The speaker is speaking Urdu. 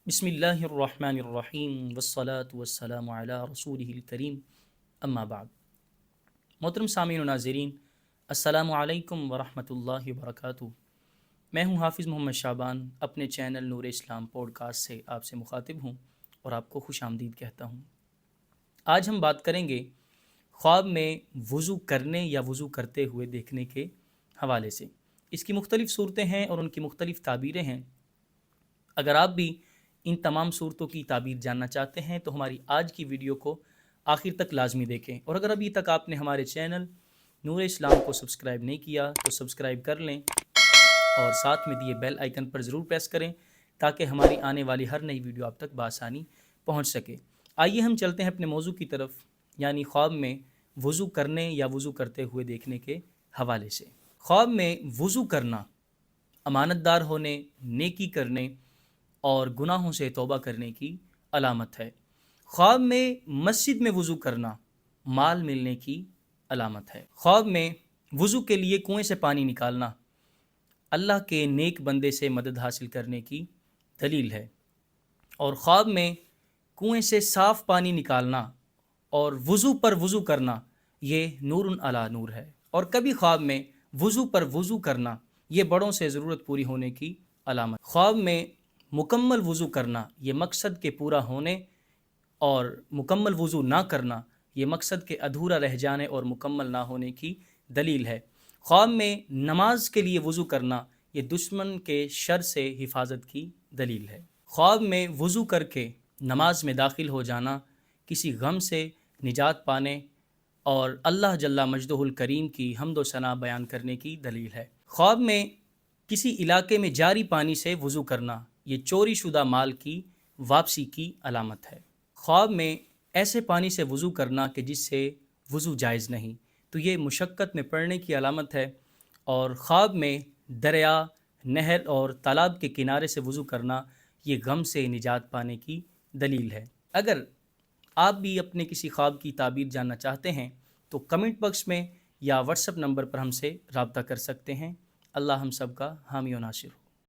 بسم اللہ الرحمن الرحیم والصلاة والسلام علی رسولہ الکریم اما بعد۔ محترم سامعین و ناظرین، السلام علیکم ورحمۃ اللہ وبرکاتہ۔ میں ہوں حافظ محمد شعبان، اپنے چینل نور اسلام پوڈ کاسٹ سے آپ سے مخاطب ہوں اور آپ کو خوش آمدید کہتا ہوں۔ آج ہم بات کریں گے خواب میں وضو کرنے یا وضو کرتے ہوئے دیکھنے کے حوالے سے۔ اس کی مختلف صورتیں ہیں اور ان کی مختلف تعبیریں ہیں۔ اگر آپ بھی ان تمام صورتوں کی تعبیر جاننا چاہتے ہیں تو ہماری آج کی ویڈیو کو آخر تک لازمی دیکھیں، اور اگر ابھی تک آپ نے ہمارے چینل نور اسلام کو سبسکرائب نہیں کیا تو سبسکرائب کر لیں اور ساتھ میں دیے بیل آئیکن پر ضرور پریس کریں تاکہ ہماری آنے والی ہر نئی ویڈیو آپ تک بآسانی پہنچ سکے۔ آئیے ہم چلتے ہیں اپنے موضوع کی طرف، یعنی خواب میں وضو کرنے یا وضو کرتے ہوئے دیکھنے کے حوالے سے۔ خواب میں وضو کرنا امانت دار ہونے، نیکی کرنے اور گناہوں سے توبہ کرنے کی علامت ہے۔ خواب میں مسجد میں وضو کرنا مال ملنے کی علامت ہے۔ خواب میں وضو کے لیے کنویں سے پانی نکالنا اللہ کے نیک بندے سے مدد حاصل کرنے کی دلیل ہے، اور خواب میں کنویں سے صاف پانی نکالنا اور وضو پر وضو کرنا یہ نور علی نور ہے۔ اور کبھی خواب میں وضو پر وضو کرنا یہ بڑوں سے ضرورت پوری ہونے کی علامت۔ خواب میں مکمل وضو کرنا یہ مقصد کے پورا ہونے، اور مکمل وضو نہ کرنا یہ مقصد کے ادھورا رہ جانے اور مکمل نہ ہونے کی دلیل ہے۔ خواب میں نماز کے لیے وضو کرنا یہ دشمن کے شر سے حفاظت کی دلیل ہے۔ خواب میں وضو کر کے نماز میں داخل ہو جانا کسی غم سے نجات پانے اور اللہ جل مجدہ الکریم کی حمد و ثنا بیان کرنے کی دلیل ہے۔ خواب میں کسی علاقے میں جاری پانی سے وضو کرنا یہ چوری شدہ مال کی واپسی کی علامت ہے۔ خواب میں ایسے پانی سے وضو کرنا کہ جس سے وضو جائز نہیں تو یہ مشقت میں پڑنے کی علامت ہے، اور خواب میں دریا، نہر اور تالاب کے کنارے سے وضو کرنا یہ غم سے نجات پانے کی دلیل ہے۔ اگر آپ بھی اپنے کسی خواب کی تعبیر جاننا چاہتے ہیں تو کمنٹ باکس میں یا واٹس ایپ نمبر پر ہم سے رابطہ کر سکتے ہیں۔ اللہ ہم سب کا حامی و ناصر ہو۔